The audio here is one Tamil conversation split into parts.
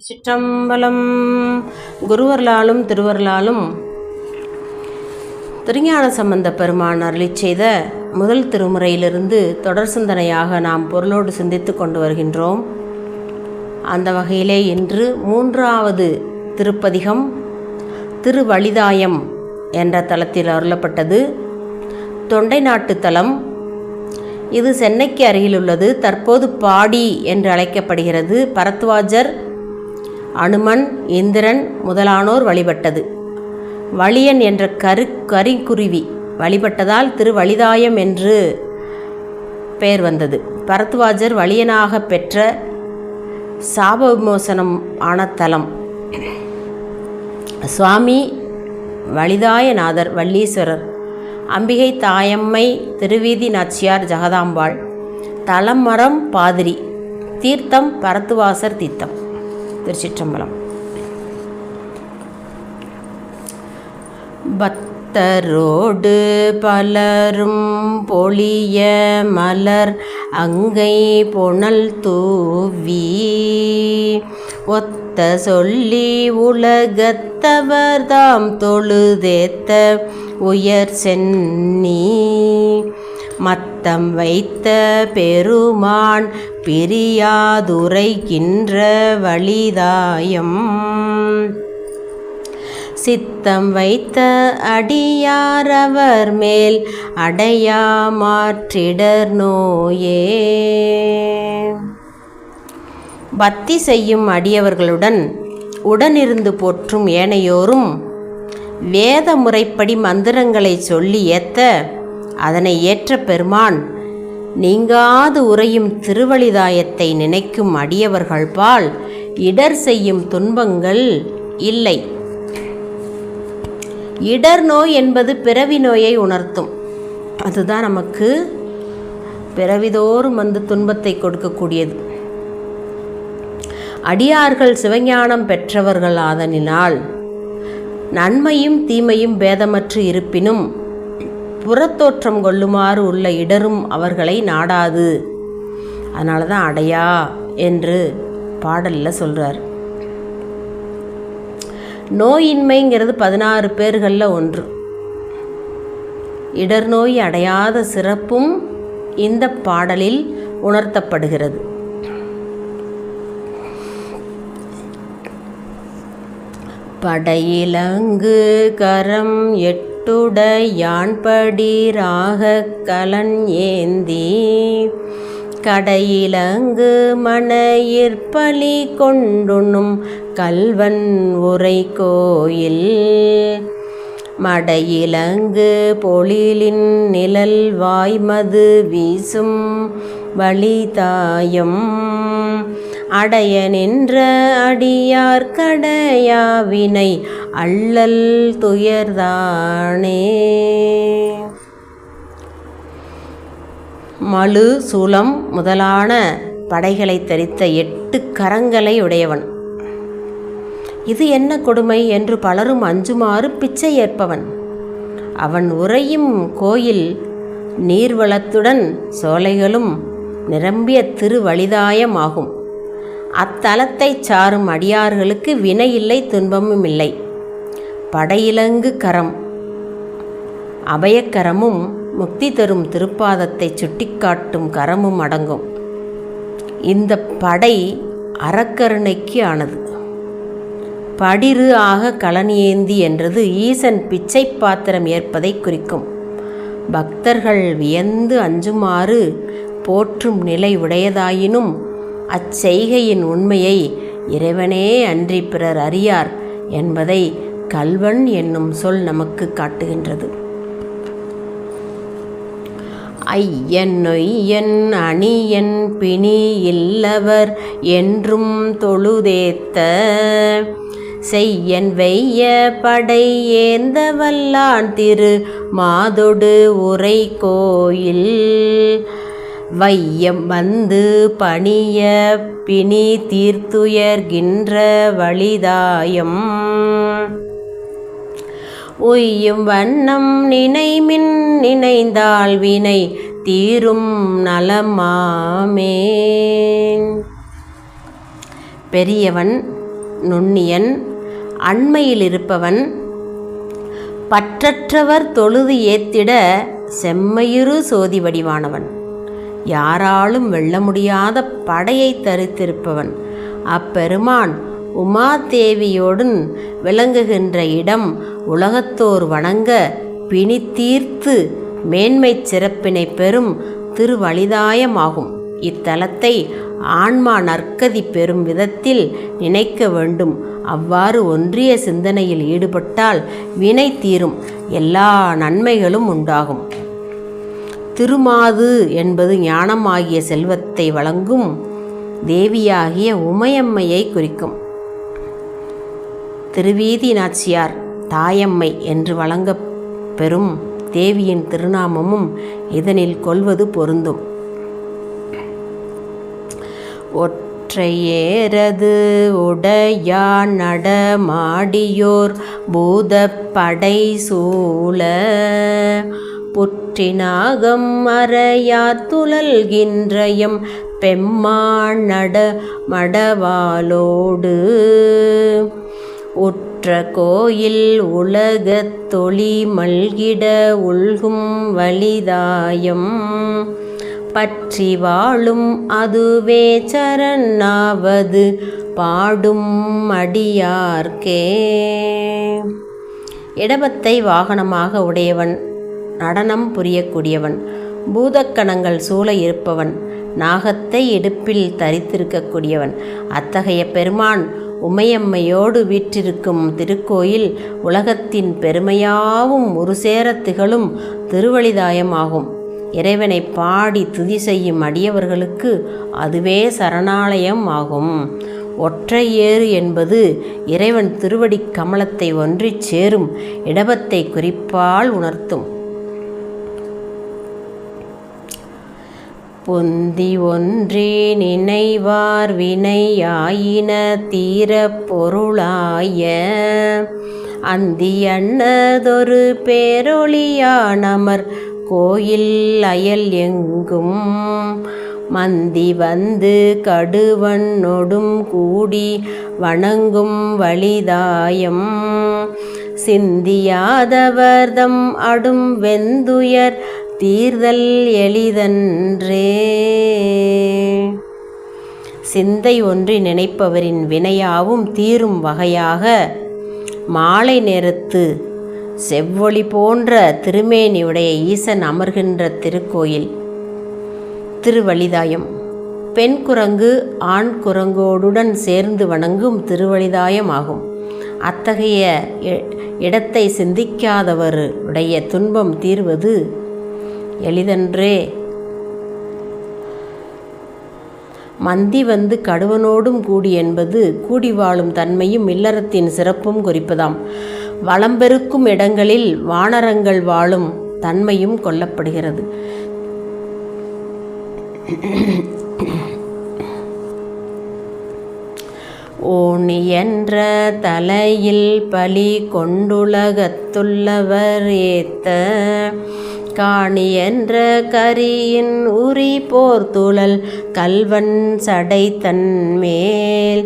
சிற்றம்பலம். குருவர்களாலும் திருவர்களாலும் திருஞான சம்பந்த பெருமான் அருளிச் செய்த முதல் திருமுறையிலிருந்து தொடர் சிந்தனையாக நாம் பொருளோடு சிந்தித்து கொண்டு வருகின்றோம். அந்த வகையிலே இன்று 3வது திருப்பதிகம் திருவழிதாயம் என்ற தலத்தில் அருளப்பட்டது. தொண்டை நாட்டு தலம். இது சென்னைக்கு அருகிலுள்ளது. தற்போது பாடி என்று அழைக்கப்படுகிறது. பரத்வாஜர், அனுமன், இந்திரன் முதலானோர் வழிபட்டது. வலியன் என்ற கரிக்குருவி வழிபட்டதால் திருவழிதாயம் என்று பெயர் வந்தது. பரத்வாஜர் வலியனாக பெற்ற சாப விமோசனம் ஆன தலம். சுவாமி வழிதாயநாதர், வள்ளீஸ்வரர், அம்பிகை தாயம்மை, திருவீதி நாச்சியார், ஜெகதாம்பாள். தலம் மரம் பாதிரி. தீர்த்தம் பரத்துவாசர் தீர்த்தம். திருச்சிற்றம்பலம். பக்தரோடு பலரும் பொழிய மலர் அங்கை புனல் தூவி ஒத்த சொல்லி உலகத்தவர் தாம் தொழுதேத்த உயர் சென்னி மத்தம் வைத்த பெருமான் பிரியாதுரைக்கின்ற வழிதாயம் சித்தம் வைத்த அடியாரவர் மேல் அடையா மாற்றிடர் நோயே. பக்தி செய்யும் அடியவர்களுடன் உடனிருந்து போற்றும் ஏனையோரும் வேத முறைப்படி மந்திரங்களை சொல்லி ஏத்த அதனை ஏற்ற பெருமான் நீங்காது உறையும் திருவழிதாயத்தை நினைக்கும் அடியவர்கள் பால் இடர் செய்யும் துன்பங்கள் இல்லை. இடர் நோய் என்பது பிறவி நோயை உணர்த்தும். அதுதான் நமக்கு பிறவிதோறும் வந்து துன்பத்தை கொடுக்கக்கூடியது. அடியார்கள் சிவஞானம் பெற்றவர்கள் ஆதலினால் நன்மையும் தீமையும் பேதமற்று இருப்பினும் புறத்தோற்றம் கொள்ளுமாறு உள்ள இடரும் அவர்களை நாடாது. அதனால தான் அடையா என்று பாடலில் சொல்கிறார். நோயின்மைங்கிறது 16 பேர்களில் ஒன்று. இடர் நோய் அடையாத சிறப்பும் இந்த பாடலில் உணர்த்தப்படுகிறது. படையிலங்கு கரம் எட்டுடையான்படிராக கலன் ஏந்தி கடையிலங்கு மனையிற்பலி கொண்டுண்ணும் கல்வன் உரை கோயில் மடையிலங்கு பொழிலின் நிழல் வாய்மது வீசும் வழிதாயம் அடைய நின்ற அடியார் கடையாவினை அள்ளல் துயர்தானே. மழு, சூலம் முதலான படைகளை தரித்த 8 கரங்களை உடையவன். இது என்ன கொடுமை என்று பலரும் அஞ்சுமாறு பிச்சை ஏற்பவன். அவன் உறையும் கோயில் நீர்வளத்துடன் சோலைகளும் நிரம்பிய திருவழிதாயம் ஆகும். அத்தலத்தை சாரும் அடியார்களுக்கு வினை இல்லை, துன்பமும் இல்லை. படையிலங்கு கரம் அபயக்கரமும் முக்தி தரும் திருப்பாதத்தை சுட்டிக்காட்டும் கரமும் அடங்கும். இந்த படை அறக்கருணைக்கு ஆனது. படிரு ஆக கலனியேந்தி என்றது ஈசன் பிச்சை பாத்திரம் ஏற்பதை குறிக்கும். பக்தர்கள் வியந்து அஞ்சுமாறு போற்றும் நிலை உடையதாயினும் அச்செய்கையின் உண்மையை இறைவனே அன்றி பிறர் அறியார் என்பதை கல்வன் என்னும் சொல் நமக்கு காட்டுகின்றது. ஐயன் நொய்யன் அணியன் பிணி இல்லவர் என்றும் தொழுதேத்த செய்யன் வெய்ய படை ஏந்த வல்லான் திரு மாதொடு உரை கோயில் வையம் வந்து பணிய பிணி தீர்த்துயர்கின்ற வழிதாயம் உய்யும் வண்ணம் நினைமின் நினைந்தால் வினை தீரும் நலமாமே. பெரியவன் நுண்ணியன், அண்மையில் இருப்பவன், பற்றற்றவர் தொழுது ஏத்திட செம்மையுறு சோதி வடிவானவன், யாராலும் வெல்ல முடியாத படையை தரித்திருப்பவன், அப்பெருமான் உமாதேவியோடும் விளங்குகின்ற இடம் உலகத்தோர் வணங்க பிணித்தீர்த்து மேன்மை சிறப்பினை பெறும் திருவழிதாயமாகும். இத்தலத்தை ஆன்மா நற்கதி பெறும் விதத்தில் நினைக்க வேண்டும். அவ்வாறு ஒன்றிய சிந்தனையில் ஈடுபட்டால் வினை தீரும், எல்லா நன்மைகளும் உண்டாகும். திருமாது என்பது ஞானமாகிய செல்வத்தை வழங்கும் தேவியாகிய உமையம்மையை குறிக்கும். திருவீதி நாச்சியார் தாயம்மை என்று வழங்கப் பெறும் தேவியின் திருநாமமும் இதனில் கொள்வது பொருந்தும். ஒற்றையேரது உடையான் நடமாடியோர் பூதப்படை சூழ புற்றினாகம் அறையார் துழல்கின்றயம் பெம்மான் மடவாளோடு உற்ற கோயில் உலகத் தொழி மல்கிட உள்கும் வலிதாயம் பற்றி வாழும் அதுவே சரணாவது பாடும் அடியார்க்கே. இடபத்தை வாகனமாக உடையவன், நடனம் புரியக்கூடியவன், பூதக்கணங்கள் சூழ இருப்பவன், நாகத்தை இடுப்பில் தரித்திருக்கக்கூடியவன், அத்தகைய பெருமான் உமையம்மையோடு வீற்றிருக்கும் திருக்கோயில் உலகத்தின் பெருமையாவும் ஒரு சேர திகழும் திருவழிதாயமாகும். இறைவனை பாடி துதி செய்யும் அடியவர்களுக்கு அதுவே சரணாலயம் ஆகும். ஒற்றையேறு என்பது இறைவன் திருவடி கமலத்தை ஒன்றிச் சேரும் இடபத்தை குறிப்பால் உணர்த்தும். பொந்தி ஒன்றி நினைவார் வினையாயின தீரப் பொருளாய அந்தி அன்னதொரு பேரொளியானமர் கோயில் அயல் எங்கும் மந்தி வந்து கடுவனொடும் கூடி வணங்கும் வலிதாயம் சிந்தியாதவர்தம் அடும் வெந்துயர் தீர்தல் எளிதன்றே. சிந்தை ஒன்றி நினைப்பவரின் வினையாவும் தீரும் வகையாக மாலை நேரத்து செவ்வொளி போன்ற திருமேனியுடைய ஈசன் அமர்கின்ற திருக்கோயில் திருவழிதாயம். பெண் குரங்கு ஆண் குரங்கோடுடன் சேர்ந்து வணங்கும் திருவழிதாயம் ஆகும். அத்தகைய இடத்தை சிந்திக்காதவருடைய துன்பம் தீர்வது எளிதன்றே. மந்தி வந்து கடுவனோடும் கூடி என்பது கூடி வாழும் தன்மையும் இல்லறத்தின் சிறப்பும் குறிப்பதாம். வளம்பெருக்கும் இடங்களில் வானரங்கள் வாழும் தன்மையும் கொள்ளப்படுகிறது. ஓணி என்ற தலையில் பலி கொண்டுலகத்துள்ளவர் ஏத்த காணி என்ற கரியின் உரி போர்த்துழல் கல்வன் சடை தன்மேல்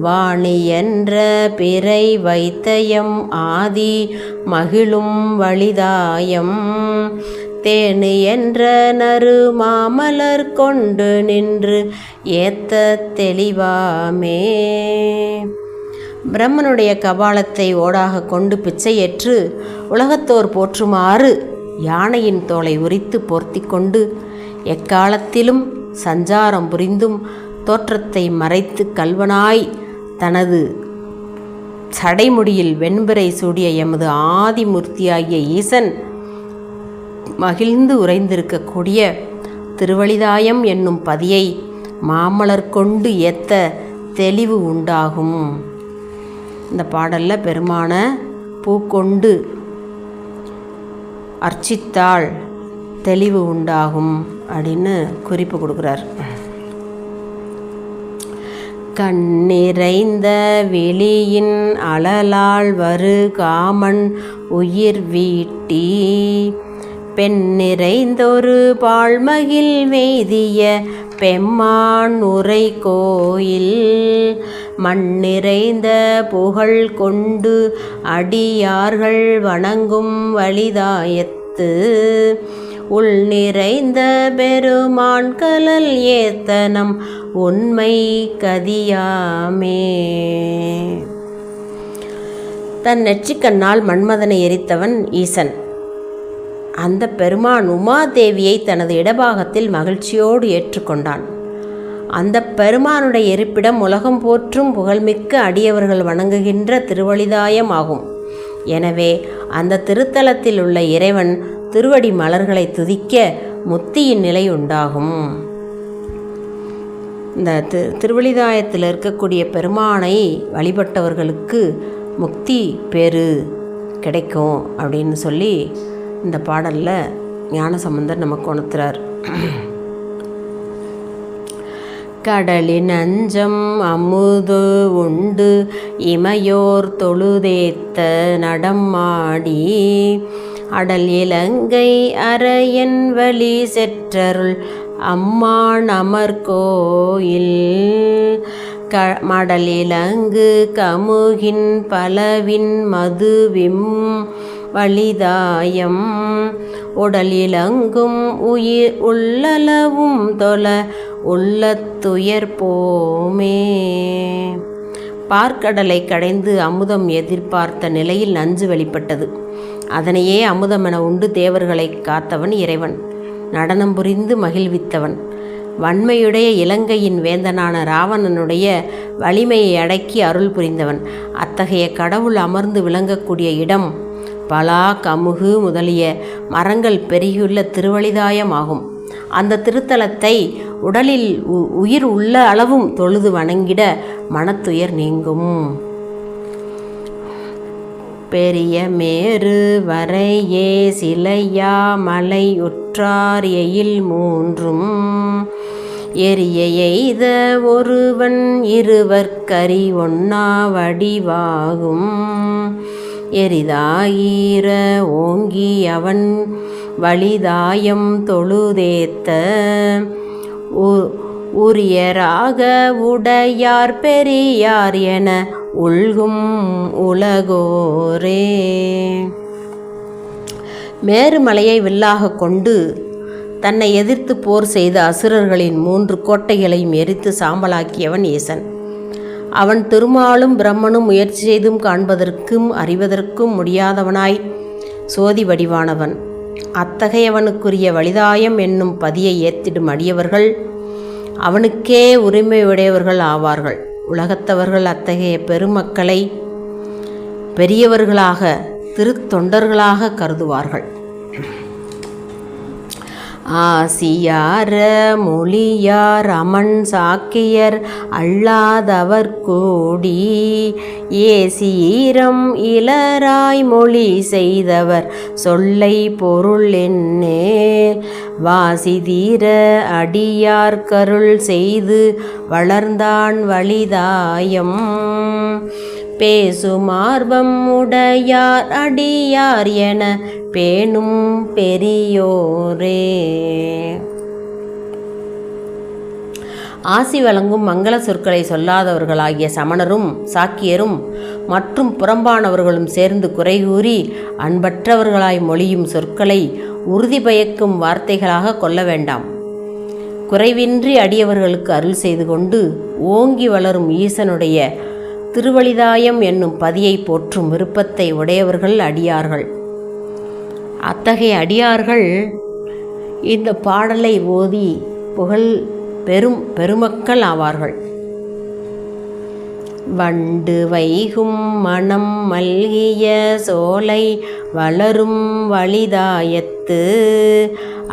வாணி என்ற பிறை வைத்தயம் ஆதி மகிழும் வலிதாயம் தேனு என்ற நறு மாமலர் கொண்டு நின்று ஏத்த தெளிவாமே. பிரம்மனுடைய கபாலத்தை ஓடாக கொண்டு பிச்சையேற்று உலகத்தோர் போற்றுமாறு யானையின் தோலை உரித்து போர்த்தி கொண்டு எக்காலத்திலும் சஞ்சாரம் புரிந்தும் தோற்றத்தை மறைத்து கல்வனாய் தனது சடைமுடியில் வெண்பிறை சூடிய எமது ஆதிமூர்த்தியாகிய ஈசன் மகிழ்ந்து உறைந்திருக்கக்கூடிய திருவழிதாயம் என்னும் பதியை மாமலர் கொண்டு ஏத்த தெளிவு உண்டாகும். இந்த பாடலில் பெருமான பூக்கொண்டு அர்ச்சித்தால் தெளிவு உண்டாகும் அப்படின்னு குறிப்பு கொடுக்குறார். கண்ணிறைந்த வெளியின் அழலால் வரு காமன் உயிர் வீட்டி பெண் நிறைந்தொரு பால்மகிழ் வேதிய பெம்மான் உரை கோயில் மண் நிறைந்த புகழ் கொண்டு அடியார்கள் வணங்கும் வலிதாயத்து உள் நிறைந்த பெருமான் கலல் ஏத்தனம் உண்மை கதியாமே. தன் நெற்றிக்கண்ணால் மன்மதனை எரித்தவன் ஈசன். அந்த பெருமான் உமாதேவியை தனது இடபாகத்தில் மகிழ்ச்சியோடு ஏற்றுக்கொண்டான். அந்த பெருமானுடைய இருப்பிடம் உலகம் போற்றும் புகழ்மிக்க அடியவர்கள் வணங்குகின்ற திருவலிதாயம் ஆகும். எனவே அந்த திருத்தலத்தில் உள்ள இறைவன் திருவடி மலர்களை துதிக்க முத்தியின் நிலை உண்டாகும். இந்த திருவலிதாயத்தில் இருக்கக்கூடிய பெருமானை வழிபட்டவர்களுக்கு முக்தி பேறு கிடைக்கும் அப்படின்னு சொல்லி இந்த பாடலில் ஞானசம்பந்தர் நமக்கு உணர்த்துறார். கடலின் அஞ்சம் அமுது உண்டு இமையோர் தொழுதேத்த நடமாடி அடல் இலங்கை அரையன் வழி செற்றருள் அம்மான் அமர்கோயில் மடலிலங்கு கமுகின் பலவின் மதுவிம் வலிதாயம் உடலிலங்கும் உயிர் உள்ளளவும் தொல உள்ளத்துயர் போமே. பார்க்கடலை கடைந்து அமுதம் எதிர்பார்த்த நிலையில் நஞ்சு வெளிப்பட்டது. அதனையே அமுதமென உண்டு தேவர்களை காத்தவன் இறைவன். நடனம் புரிந்து மகிழ்வித்தவன். வன்மையுடைய இலங்கையின் வேந்தனான ராவணனுடைய வலிமையை அடக்கி அருள் புரிந்தவன். அத்தகைய கடவுள் அமர்ந்து விளங்கக்கூடிய இடம் பலா கமுகு முதலிய மரங்கள் பெருகியுள்ள திருவலிதாயமாகும். அந்த திருத்தலத்தை உடலில் உயிர் உள்ள அளவும் தொழுது வணங்கிட மனத்துயர் நீங்கும். பெரிய மேரு வரையே சிலையா மலை உற்றார் எயில் மூன்றும் எரிய எய்த ஒருவன் இருவர்க்கரி ஒன்னா வடிவாகும் எரிதாயிர ஓங்கி அவன் வலிதாயம் தொழுதேத்த உரியராக உடையார் பெரியார் என உள்கும் உலகோரே. மேருமலையை வில்லாக கொண்டு தன்னை எதிர்த்து போர் செய்த அசுரர்களின் 3 கோட்டைகளையும் எரித்து சாம்பலாக்கியவன் ஈசன். அவன் திருமாலும் பிரம்மனும் முயற்சி செய்தும் காண்பதற்கும் அறிவதற்கும் முடியாதவனாய் சோதி வடிவானவன். அத்தகையவனுக்குரிய வலிதாயம் என்னும் பதியை ஏத்திடும் அடியவர்கள் அவனுக்கே உரிமையுடையவர்கள் ஆவார்கள். உலகத்தவர்கள் அத்தகைய பெருமக்களை பெரியவர்களாக திருத்தொண்டர்களாக கருதுவார்கள். ஆசியார மொழியார் அமன் சாக்கியர் அல்லாதவர் கூடி ஏசீரம் இளராய் மொழி செய்தவர் சொல்லை பொருள் என்னேல் வாசிதீர அடியார் கருள் செய்து வளர்ந்தான் வலிதாயம் பேசுமார்பம் உடையார் அடியார் என பேணும் பெரியோரே. ஆசி வழங்கும் மங்கள சொற்களை சொல்லாதவர்களாகிய சமணரும் சாக்கியரும் மற்றும் புறம்பானவர்களும் சேர்ந்து குறை கூறி அன்பற்றவர்களாய் மொழியும் சொற்களை உறுதி பயக்கும் வார்த்தைகளாக கொள்ள வேண்டாம். குறைவின்றி அடியவர்களுக்கு அருள் செய்து கொண்டு ஓங்கி வளரும் ஈசனுடைய திருவலிதாயம் என்னும் பதியை போற்றும் விருப்பத்தை உடையவர்கள் அடியார்கள். அத்தகைய அடியார்கள் இந்த பாடலை ஓதி புகழ் பெருமக்கள் ஆவார்கள். வண்டு வைகும் மனம் மல்கிய சோலை வளரும் வலிதாயத்து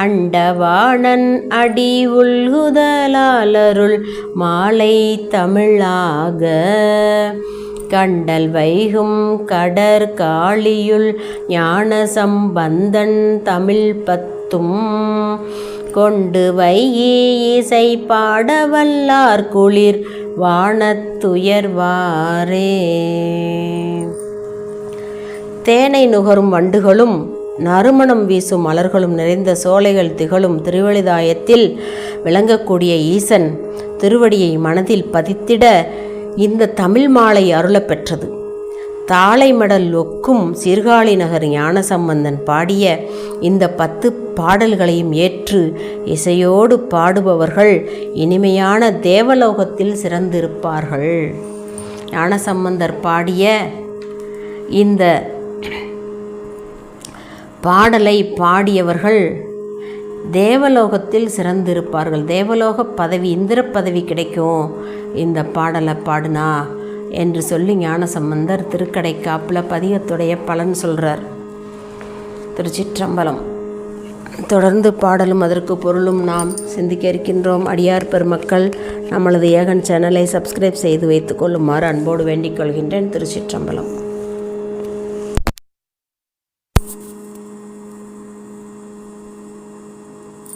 அண்டவாணன் அடி உள்குதலாலருள் மாலை தமிழாக கண்டல் வைகும் கடற் காளியுள் ஞான சம்பந்தன் தமிழ் பத்தும் கொண்டு வைகி இசை பாடவல்லார் குளிர் வானத்துயர்வாரே. தேனை நுகரும் வண்டுகளும் நறுமணம் வீசும் மலர்களும் நிறைந்த சோலைகள் திகழும் திருவலிதாயத்தில் விளங்கக்கூடிய ஈசன் திருவடியை மனதில் பதித்திட இந்த தமிழ் மாலை அருளப் பெற்றது. தாளைமடல் ஒக்கும் சீர்காழி நகர் ஞானசம்பந்தன் பாடிய இந்த 10 பாடல்களையும் ஏற்று இசையோடு பாடுபவர்கள் இனிமையான தேவலோகத்தில் சிறந்திருப்பார்கள். ஞானசம்பந்தர் பாடிய இந்த பாடலை பாடியவர்கள் தேவலோகத்தில் சிறந்திருப்பார்கள். தேவலோக பதவி, இந்திர பதவி கிடைக்கும் இந்த பாடலை பாடுனா என்று சொல்லி ஞானசம்பந்தர் திருக்கடைக்காப்பில் பதிகத்துடைய பலன் சொல்கிறார். திருச்சிற்றம்பலம். தொடர்ந்து பாடலும் அதற்கு பொருளும் நாம் சிந்திக்க இருக்கின்றோம். அடியார் பெருமக்கள் நம்மளது ஏகன் சேனலை சப்ஸ்கிரைப் செய்து வைத்துக் கொள்ளுமாறு அன்போடு வேண்டிக் கொள்கின்றேன். திருச்சிற்றம்பலம்.